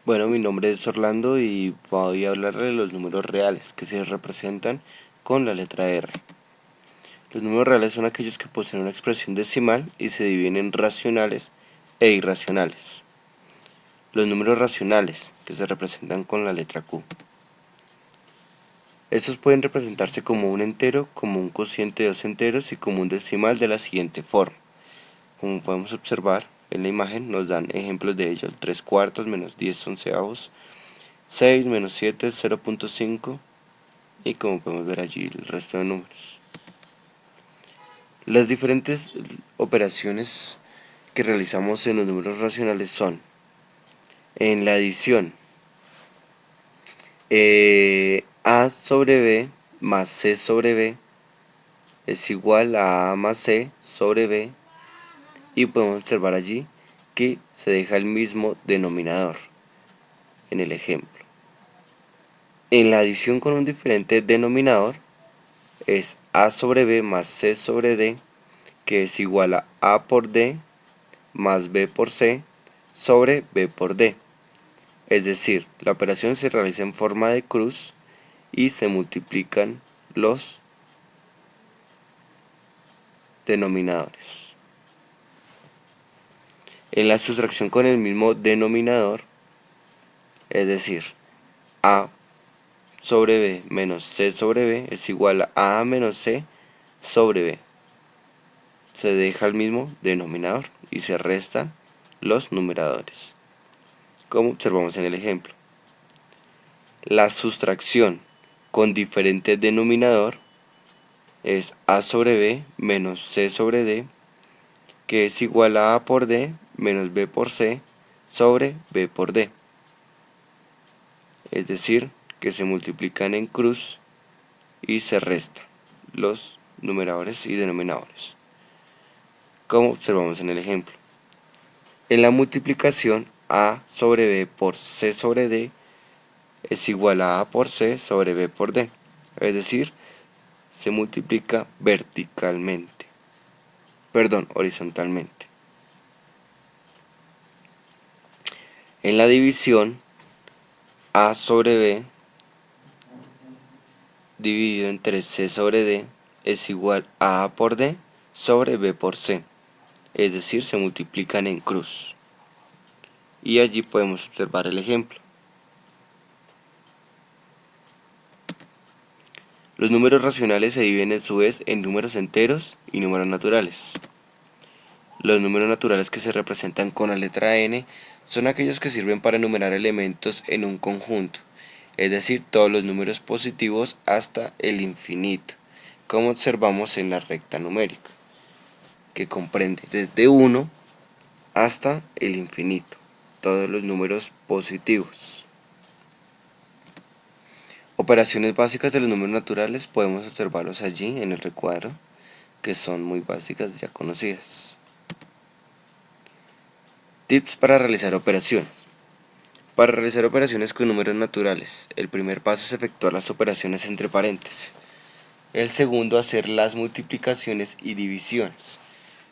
Bueno, mi nombre es Orlando y voy a hablar de los números reales que se representan con la letra R. Los números reales son aquellos que poseen una expresión decimal y se dividen en racionales e irracionales. Los números racionales, que se representan con la letra Q. Estos pueden representarse como un entero, como un cociente de dos enteros y como un decimal de la siguiente forma. Como podemos observar en la imagen, nos dan ejemplos de ello: 3 cuartos menos 10 onceavos, 6 menos 7 es 0.5, y como podemos ver allí el resto de números. Las diferentes operaciones que realizamos en los números racionales son: en la adición, A sobre B más C sobre B es igual a más C sobre B, y podemos observar allí que se deja el mismo denominador en el ejemplo. En la adición con un diferente denominador es A sobre B más C sobre D, que es igual a A por D más B por C sobre B por D. Es decir, la operación se realiza en forma de cruz y se multiplican los denominadores. En la sustracción con el mismo denominador, es decir, A sobre B menos C sobre B es igual a menos C sobre B. Se deja el mismo denominador y se restan los numeradores, como observamos en el ejemplo. La sustracción con diferente denominador es A sobre B menos C sobre D, que es igual a por D menos B por C sobre B por D. Es decir, que se multiplican en cruz y se restan los numeradores y denominadores, como observamos en el ejemplo. En la multiplicación, A sobre B por C sobre D es igual a por C sobre B por D. Es decir, se multiplica horizontalmente. En la división, A sobre B dividido entre C sobre D es igual a A por D sobre B por C. Es decir, se multiplican en cruz. Y allí podemos observar el ejemplo. Los números racionales se dividen a su vez en números enteros y números naturales. Los números naturales que se representan con la letra N son aquellos que sirven para enumerar elementos en un conjunto, es decir, todos los números positivos hasta el infinito, como observamos en la recta numérica, que comprende desde 1 hasta el infinito, todos los números positivos. Operaciones básicas de los números naturales podemos observarlos allí en el recuadro, que son muy básicas, ya conocidas. Tips para realizar operaciones. Para realizar operaciones con números naturales, el primer paso es efectuar las operaciones entre paréntesis. El segundo, hacer las multiplicaciones y divisiones.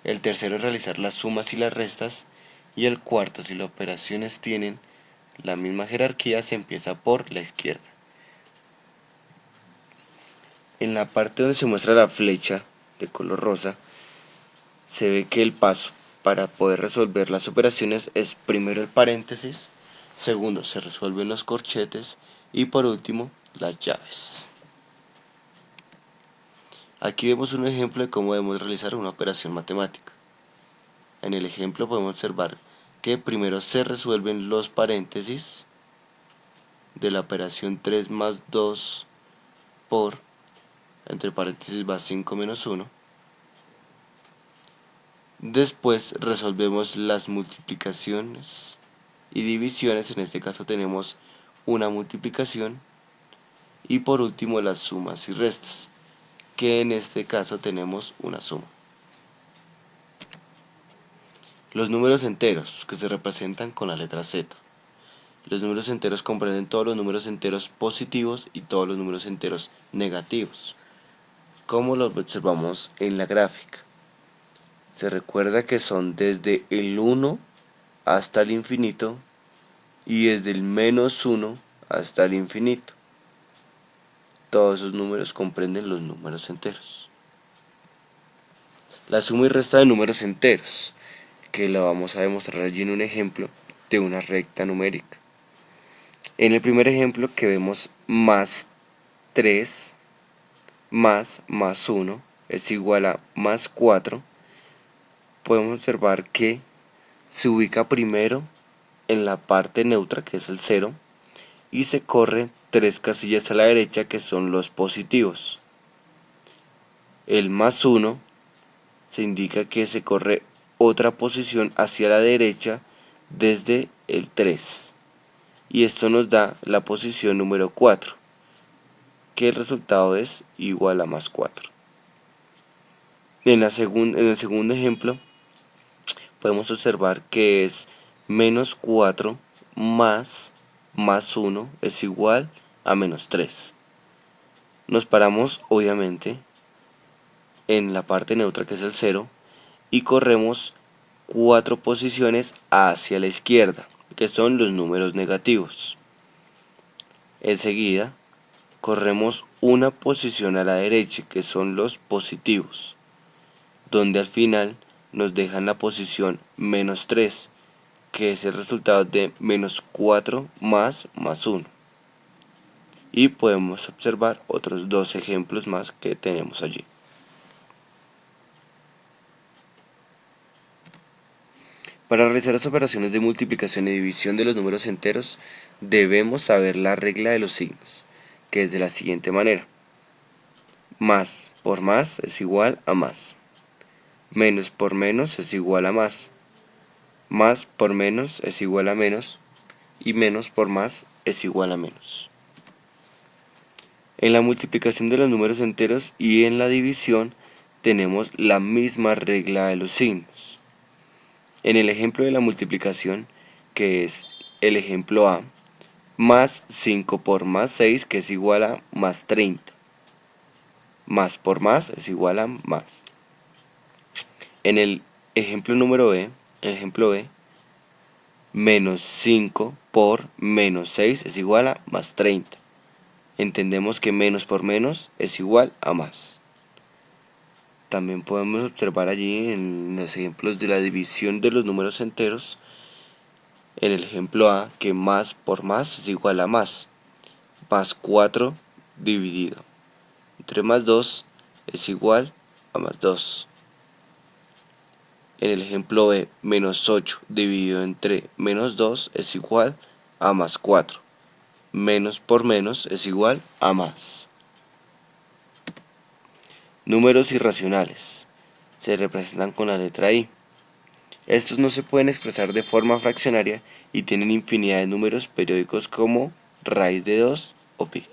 El tercero, realizar las sumas y las restas. Y el cuarto, si las operaciones tienen la misma jerarquía, se empieza por la izquierda. En la parte donde se muestra la flecha de color rosa, se ve que el paso para poder resolver las operaciones es primero el paréntesis, segundo se resuelven los corchetes y por último las llaves. Aquí vemos un ejemplo de cómo debemos realizar una operación matemática. En el ejemplo podemos observar que primero se resuelven los paréntesis de la operación 3 más 2 por, entre paréntesis va 5 menos 1. Después resolvemos las multiplicaciones y divisiones, en este caso tenemos una multiplicación, y por último las sumas y restas, que en este caso tenemos una suma. Los números enteros, que se representan con la letra Z. Los números enteros comprenden todos los números enteros positivos y todos los números enteros negativos, como lo observamos en la gráfica. Se recuerda que son desde el 1 hasta el infinito y desde el -1 hasta el infinito. Todos esos números comprenden los números enteros. La suma y resta de números enteros, que la vamos a demostrar allí en un ejemplo de una recta numérica. En el primer ejemplo que vemos más 3 más 1 es igual a más 4, podemos observar que se ubica primero en la parte neutra, que es el 0, y se corre 3 casillas a la derecha, que son los positivos. El más 1 se indica que se corre otra posición hacia la derecha desde el 3, y esto nos da la posición número 4, que el resultado es igual a más 4. En el segundo ejemplo podemos observar que es menos 4 más 1 es igual a menos 3. Nos paramos obviamente en la parte neutra, que es el 0, y corremos 4 posiciones hacia la izquierda, que son los números negativos. Enseguida corremos una posición a la derecha, que son los positivos, donde al final nos dejan la posición menos 3, que es el resultado de menos 4 más 1. Y podemos observar otros dos ejemplos más que tenemos allí. Para realizar las operaciones de multiplicación y división de los números enteros, debemos saber la regla de los signos, que es de la siguiente manera. Más por más es igual a más. Menos por menos es igual a más. Más por menos es igual a menos. Y menos por más es igual a menos. En la multiplicación de los números enteros y en la división tenemos la misma regla de los signos. En el ejemplo de la multiplicación, que es el ejemplo A, más 5 por más 6, que es igual a más 30. Más por más es igual a más. En el ejemplo número B, menos 5 por menos 6 es igual a más 30. Entendemos que menos por menos es igual a más. También podemos observar allí en los ejemplos de la división de los números enteros, en el ejemplo A, que más por más es igual a más. Más 4 dividido entre más 2 es igual a más 2. En el ejemplo B, menos 8 dividido entre menos 2 es igual a más 4. Menos por menos es igual a más. Números irracionales se representan con la letra I. Estos no se pueden expresar de forma fraccionaria y tienen infinidad de números periódicos como raíz de 2 o pi.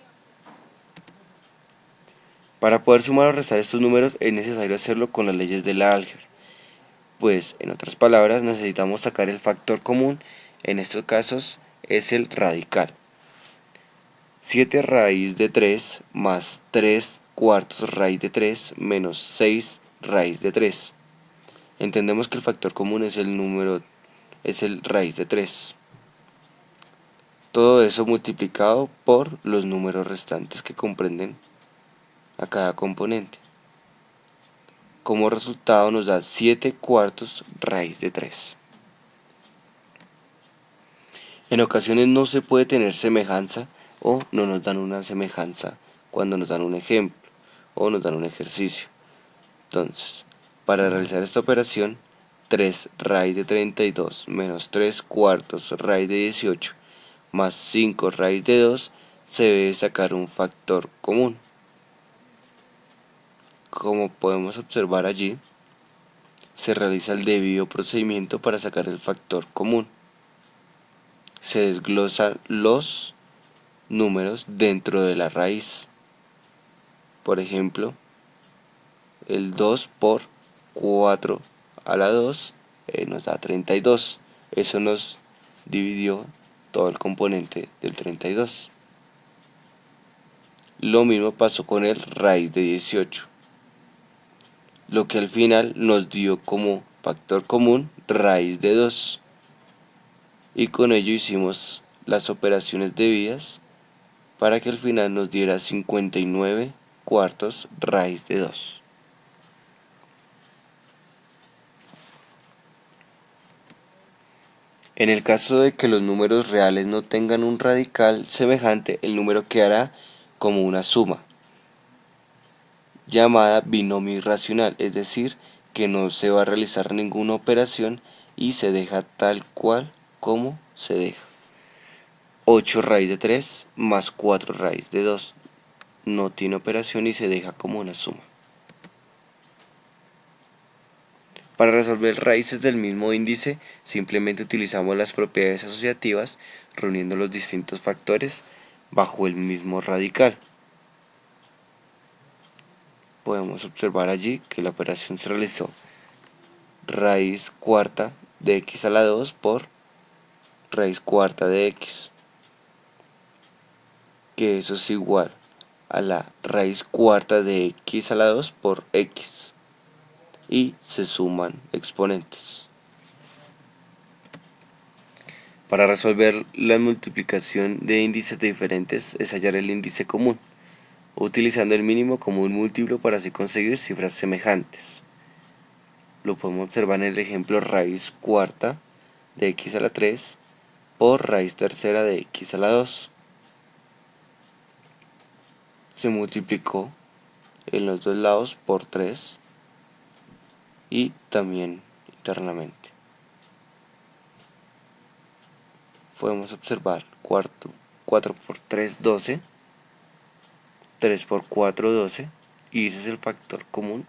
Para poder sumar o restar estos números es necesario hacerlo con las leyes de la álgebra, pues en otras palabras necesitamos sacar el factor común, en estos casos es el radical. 7 raíz de 3 más 3 cuartos raíz de 3 menos 6 raíz de 3. Entendemos que el factor común es el raíz de 3. Todo eso multiplicado por los números restantes que comprenden a cada componente. Como resultado nos da 7 cuartos raíz de 3. En ocasiones no se puede tener semejanza o no nos dan una semejanza cuando nos dan un ejemplo o nos dan un ejercicio. Entonces, para realizar esta operación, 3 raíz de 32 menos 3 cuartos raíz de 18 más 5 raíz de 2 se debe sacar un factor común. Como podemos observar allí, se realiza el debido procedimiento para sacar el factor común. Se desglosan los números dentro de la raíz. Por ejemplo, el 2 por 4 a la 2 nos da 32. Eso nos dividió todo el componente del 32. Lo mismo pasó con el raíz de 18. Lo que al final nos dio como factor común raíz de 2. y con ello hicimos las operaciones debidas para que al final nos diera 59 cuartos raíz de 2. En el caso de que los números reales no tengan un radical semejante, el número quedará como una suma, llamada binomio irracional, es decir, que no se va a realizar ninguna operación y se deja tal cual como se deja. 8 raíz de 3 más 4 raíz de 2 no tiene operación y se deja como una suma. Para resolver raíces del mismo índice, simplemente utilizamos las propiedades asociativas reuniendo los distintos factores bajo el mismo radical. Podemos observar allí que la operación se realizó raíz cuarta de x a la 2 por raíz cuarta de x, que eso es igual a la raíz cuarta de x a la 2 por x, y se suman exponentes. Para resolver la multiplicación de índices diferentes es hallar el índice común, utilizando el mínimo como un múltiplo para así conseguir cifras semejantes. Lo podemos observar en el ejemplo raíz cuarta de x a la 3 por raíz tercera de x a la 2. Se multiplicó en los dos lados por 3 y también internamente. Podemos observar 4 por 3, 12, 3 por 4, 12, y ese es el factor común,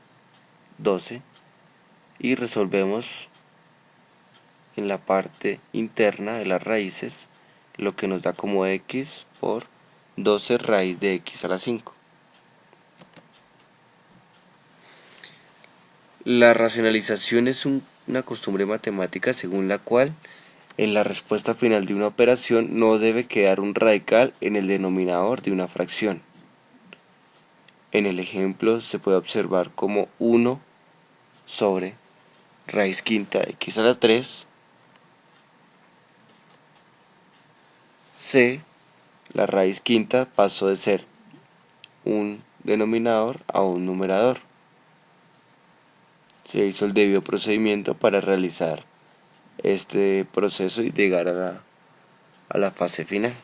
12, y resolvemos en la parte interna de las raíces lo que nos da como x por 12 raíz de x a la 5. La racionalización es una costumbre matemática según la cual en la respuesta final de una operación no debe quedar un radical en el denominador de una fracción. En el ejemplo se puede observar como 1 sobre raíz quinta de x a la 3, la raíz quinta pasó de ser un denominador a un numerador. Se hizo el debido procedimiento para realizar este proceso y llegar a la fase final.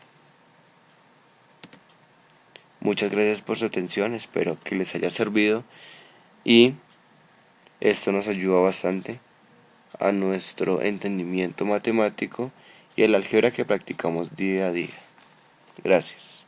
Muchas gracias por su atención, espero que les haya servido y esto nos ayuda bastante a nuestro entendimiento matemático y el álgebra que practicamos día a día. Gracias.